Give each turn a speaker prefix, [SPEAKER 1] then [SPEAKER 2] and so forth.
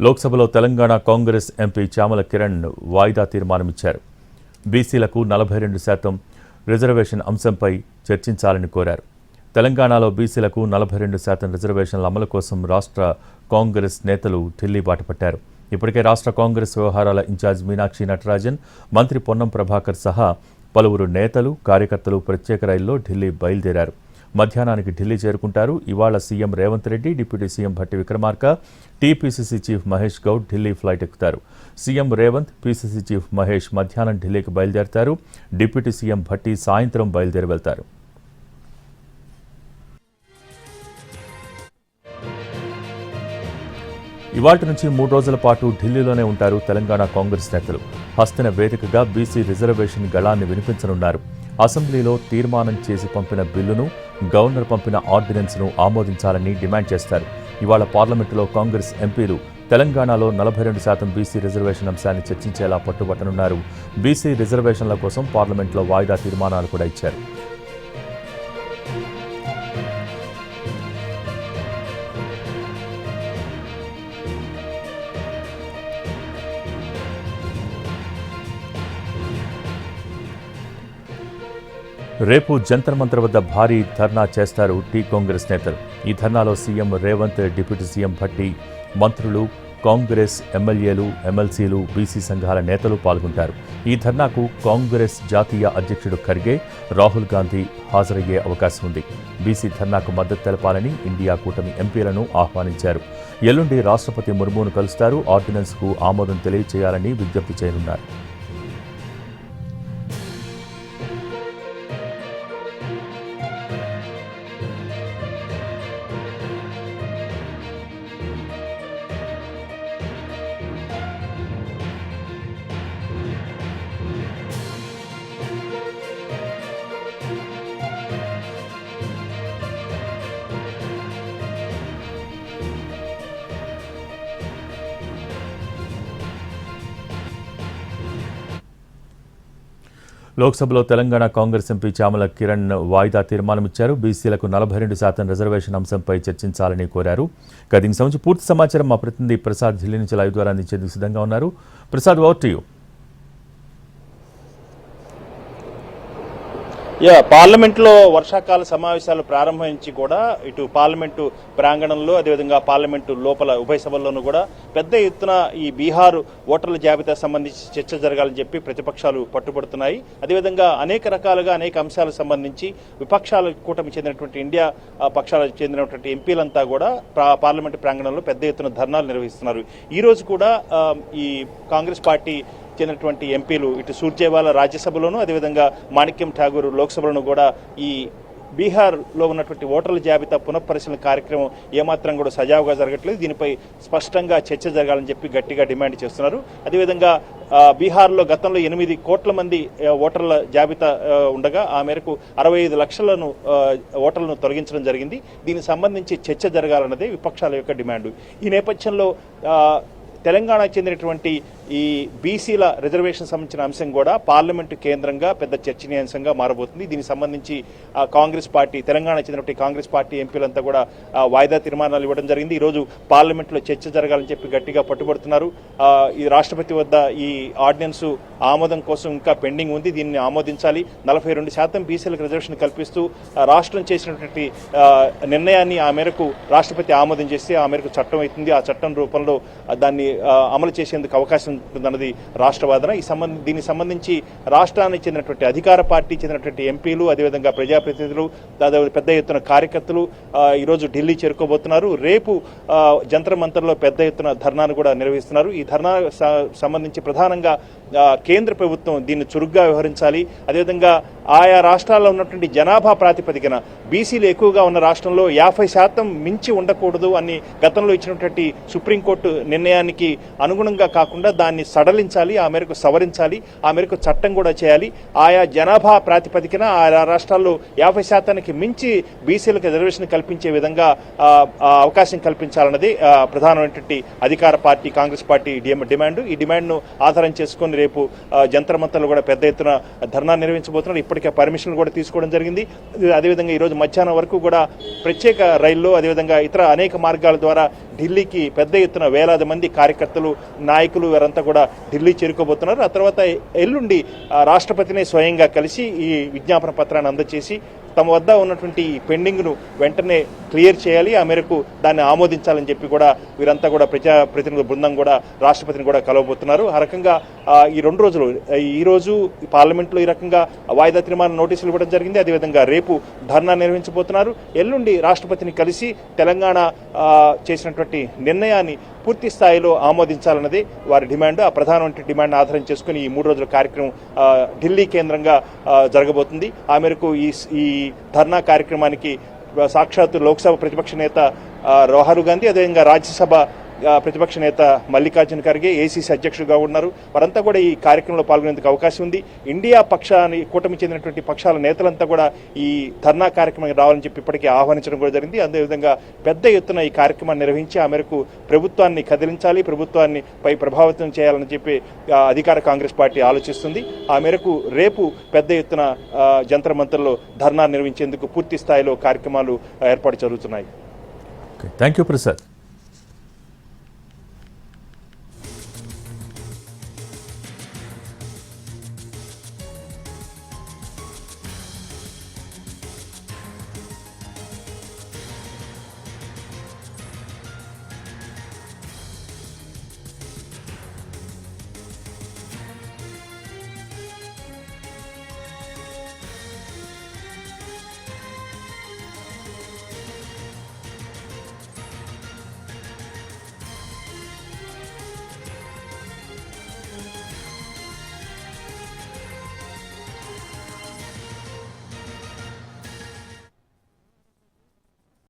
[SPEAKER 1] లోక్సభలో తెలంగాణ కాంగ్రెస్ ఎంపీ చామల కిరణ్ వాయిదా తీర్మానమిచ్చారు. బీసీలకు 42% రిజర్వేషన్ అంశంపై చర్చించాలని కోరారు. తెలంగాణలో బీసీలకు 42% రిజర్వేషన్ల అమలు కోసం రాష్ట్ర కాంగ్రెస్ నేతలు ఢిల్లీ బాటపట్టారు. ఇప్పటికే రాష్ట్ర కాంగ్రెస్ వ్యవహారాల ఇన్ఛార్జ్ మీనాక్షి నటరాజన్, మంత్రి పొన్నం ప్రభాకర్ సహా పలువురు నేతలు, కార్యకర్తలు ప్రత్యేక రైల్లో ఢిల్లీ బయలుదేరారు. మధ్యాహ్నానికి ఢిల్లీ చేరుకుంటారు. ఇవాళ CM Revanth Reddy, deputy CM Bhatti Vikramarka, TPCC chief Mahesh Goud Delhi flight ఎక్కుతారు. CM Revanth, PCC chief Mahesh మధ్యాహ్నం ఢిల్లీకి బయలుదేరతారు. డిప్యూటీ సీఎం భట్టి సాయంత్రం బయలుదేరి వెళ్తారు. ఇవాటి నుంచి 3 రోజుల పాటు ఢిల్లీలోనే ఉంటారు తెలంగాణ కాంగ్రెస్ నేతలు. హస్తిన వేదికగా బీసీ రిజర్వేషన్ గళాన్ని వినిపించనున్నారు. అసెంబ్లీలో తీర్మానం చేసి పంపిన బిల్లును, గవర్నర్ పంపిన ఆర్డినెన్స్ను ఆమోదించాలని డిమాండ్ చేస్తారు. ఇవాళ పార్లమెంటులో కాంగ్రెస్ ఎంపీలు తెలంగాణలో 42% బీసీ రిజర్వేషన్ అంశాన్ని చర్చించేలా పట్టుబట్టనున్నారు. బీసీ రిజర్వేషన్ల కోసం పార్లమెంట్లో వాయిదా తీర్మానాలు కూడా ఇచ్చారు. రేపు జంతర్ మంతర్ వద్ద భారీ ధర్నా చేస్తారు టీ కాంగ్రెస్ నేతలు. ఈ ధర్నాలో CM Revanth, deputy CM Bhatti, మంత్రులు, కాంగ్రెస్ ఎమ్మెల్యేలు, ఎమ్మెల్సీలు, బీసీ సంఘాల నేతలు పాల్గొంటారు. ఈ ధర్నాకు కాంగ్రెస్ జాతీయ అధ్యక్షుడు ఖర్గే, రాహుల్ గాంధీ హాజరయ్యే అవకాశం ఉంది. బీసీ ధర్నాకు మద్దతు తెలపాలని ఇండియా కూటమి ఎంపీలను ఆహ్వానించారు. ఎల్లుండి రాష్ట్రపతి ముర్మును కలుస్తారు. ఆర్డినెన్స్కు ఆమోదం తెలియజేయాలని విజ్ఞప్తి చేయనున్నారు. లోక్సభలో తెలంగాణ కాంగ్రెస్ ఎంపీ చామల కిరణ్ వాయిదా తీర్మానమిచ్చారు. బీసీలకు 42% రిజర్వేషన్ అంశంపై చర్చించాలని కోరారు. దీనికి సంబంధించి పూర్తి సమాచారం మా ప్రతినిధి ప్రసాద్ ఢిల్లీ నుంచి లైవ్ ద్వారా అందించేందుకు సిద్ధంగా ఉన్నారు. Prasad, over to you.
[SPEAKER 2] పార్లమెంట్లో వర్షాకాల సమావేశాలు ప్రారంభించి కూడా ఇటు పార్లమెంటు ప్రాంగణంలో, అదేవిధంగా పార్లమెంటు లోపల ఉభయ సభల్లోనూ కూడా పెద్ద ఎత్తున ఈ బీహార్ ఓటర్ల జాబితా సంబంధించి చర్చ జరగాలని చెప్పి ప్రతిపక్షాలు పట్టుబడుతున్నాయి. అదేవిధంగా అనేక రకాలుగా అనేక అంశాలకు సంబంధించి విపక్షాల కూటమి చెందినటువంటి ఇండియా పక్షాలకు చెందినటువంటి ఎంపీలంతా కూడా పార్లమెంటు ప్రాంగణంలో పెద్ద ఎత్తున ధర్నాలు నిర్వహిస్తున్నారు. ఈ రోజు కూడా ఈ కాంగ్రెస్ పార్టీ చెందినటువంటి ఎంపీలు ఇటు సూర్జేవాలా రాజ్యసభలోను, అదేవిధంగా మాణిక్యం ఠాగూర్ లోక్సభలోను కూడా ఈ బీహార్లో ఉన్నటువంటి ఓటర్ల జాబితా పునఃపరిశీలన కార్యక్రమం ఏమాత్రం కూడా సజావుగా జరగట్లేదు. దీనిపై స్పష్టంగా చర్చ జరగాలని చెప్పి గట్టిగా డిమాండ్ చేస్తున్నారు. అదేవిధంగా బీహార్లో గతంలో 8 కోట్ల మంది ఓటర్ల జాబితా ఉండగా ఆ మేరకు 65 లక్షలను ఓటర్లను తొలగించడం జరిగింది. దీనికి సంబంధించి చర్చ జరగాలన్నదే విపక్షాల యొక్క డిమాండ్. ఈ నేపథ్యంలో తెలంగాణకు చెందినటువంటి ఈ బీసీల రిజర్వేషన్ సంబంధించిన అంశం కూడా పార్లమెంటు కేంద్రంగా పెద్ద చర్చనీయాంశంగా మారబోతుంది. దీనికి సంబంధించి కాంగ్రెస్ పార్టీ, తెలంగాణ చెందినటువంటి కాంగ్రెస్ పార్టీ ఎంపీలంతా కూడా వాయిదా తీర్మానాలు ఇవ్వడం జరిగింది. ఈరోజు పార్లమెంట్లో చర్చ జరగాలని చెప్పి గట్టిగా పట్టుబడుతున్నారు. ఈ రాష్ట్రపతి వద్ద ఈ ఆర్డినెన్స్ ఆమోదం కోసం ఇంకా పెండింగ్ ఉంది. దీన్ని ఆమోదించాలి. 42% బీసీలకు రిజర్వేషన్ కల్పిస్తూ రాష్ట్రం చేసినటువంటి నిర్ణయాన్ని ఆ మేరకు రాష్ట్రపతి ఆమోదం చేస్తే ఆ మేరకు చట్టం అవుతుంది. ఆ చట్టం రూపంలో దాన్ని అమలు చేసేందుకు అవకాశం ఉంటుందన్నది రాష్ట్ర వాదన. దీనికి సంబంధించి రాష్ట్రానికి చెందినటువంటి అధికార పార్టీ చెందినటువంటి ఎంపీలు, అదేవిధంగా ప్రజాప్రతినిధులు, పెద్ద ఎత్తున కార్యకర్తలు ఈరోజు ఢిల్లీ చేరుకోబోతున్నారు. రేపు జంతర్ మంతర్లో పెద్ద ఎత్తున ధర్నాను కూడా నిర్వహిస్తున్నారు. ఈ ధర్నా సంబంధించి ప్రధానంగా కేంద్ర ప్రభుత్వం దీన్ని చురుగ్గా వ్యవహరించాలి. అదేవిధంగా ఆయా రాష్ట్రాల్లో ఉన్నటువంటి జనాభా ప్రాతిపదికన బీసీలు ఎక్కువగా ఉన్న రాష్ట్రంలో 50% మించి ఉండకూడదు అని గతంలో ఇచ్చినటువంటి సుప్రీంకోర్టు నిర్ణయానికి అనుగుణంగా కాకుండా దాన్ని సడలించాలి, ఆ మేరకు సవరించాలి, ఆ మేరకు చట్టం కూడా చేయాలి. ఆయా జనాభా ప్రాతిపదికన ఆయా రాష్ట్రాల్లో 50% మించి బీసీలకు రిజర్వేషన్ కల్పించే విధంగా అవకాశం కల్పించాలన్నది ప్రధానమైనటువంటి అధికార పార్టీ కాంగ్రెస్ పార్టీ డిమాండ్. ఈ డిమాండ్ను ఆధారం చేసుకుని రేపు జంతర్ మంతర్లు కూడా పెద్ద ఎత్తున ధర్నా నిర్వహించబోతున్నారు. ఇప్పటికే పర్మిషన్లు కూడా తీసుకోవడం జరిగింది. అదేవిధంగా ఈరోజు మధ్యాహ్నం వరకు కూడా ప్రత్యేక రైల్లో అదేవిధంగా ఇతర అనేక మార్గాల ద్వారా ఢిల్లీకి పెద్ద ఎత్తున వేలాది మంది కార్యకర్తలు, నాయకులు వీరంతా కూడా ఢిల్లీ చేరుకోబోతున్నారు. ఆ తర్వాత ఎల్లుండి రాష్ట్రపతిని స్వయంగా కలిసి ఈ విజ్ఞాపన పత్రాన్ని అందజేసి తమ వద్ద ఉన్నటువంటి పెండింగ్ను వెంటనే క్లియర్ చేయాలి, ఆ మేరకు దాన్ని ఆమోదించాలని చెప్పి కూడా వీరంతా కూడా ప్రజాప్రతినిధుల బృందం కూడా రాష్ట్రపతిని కూడా కలవబోతున్నారు. ఆ రకంగా ఈ 2 రోజులు ఈరోజు పార్లమెంట్లో ఈ రకంగా వాయిదా తీర్మానం నోటీసులు ఇవ్వడం జరిగింది. అదేవిధంగా రేపు ధర్నా నిర్వహించబోతున్నారు. ఎల్లుండి రాష్ట్రపతిని కలిసి తెలంగాణ చేసినటువంటి నిర్ణయాన్ని పూర్తి స్థాయిలో ఆమోదించాలన్నది వారి డిమాండ్. ఆ ప్రధానమైన డిమాండ్ ఆధారం చేసుకుని ఈ 3 రోజుల కార్యక్రమం ఢిల్లీ కేంద్రంగా జరగబోతుంది. ఆ మేరకు ఈ ధర్నా కార్యక్రమానికి సాక్షాత్తు లోక్సభ ప్రతిపక్ష నేత రాహుల్ గాంధీ, అదేవిధంగా రాజ్యసభ ప్రతిపక్ష నేత మల్లికార్జున ఖర్గే ఏసీసీ అధ్యక్షుడిగా ఉన్నారు. వారంతా కూడా ఈ కార్యక్రమంలో పాల్గొనేందుకు అవకాశం ఉంది. ఇండియా పక్షాన్ని కూటమి చెందినటువంటి పక్షాల నేతలంతా కూడా ఈ ధర్నా కార్యక్రమానికి రావాలని చెప్పి ఇప్పటికే ఆహ్వానించడం కూడా జరిగింది. అదేవిధంగా పెద్ద ఎత్తున ఈ కార్యక్రమాన్ని నిర్వహించి ఆ మేరకు ప్రభుత్వాన్ని కదిలించాలి, ప్రభుత్వాన్ని పై ప్రభావితం చేయాలని చెప్పి అధికార కాంగ్రెస్ పార్టీ ఆలోచిస్తుంది. ఆ మేరకు రేపు పెద్ద ఎత్తున జంతర్ మంతర్లో ధర్నా నిర్వహించేందుకు పూర్తి స్థాయిలో కార్యక్రమాలు ఏర్పాటు జరుగుతున్నాయి.
[SPEAKER 1] Thank you Prasad.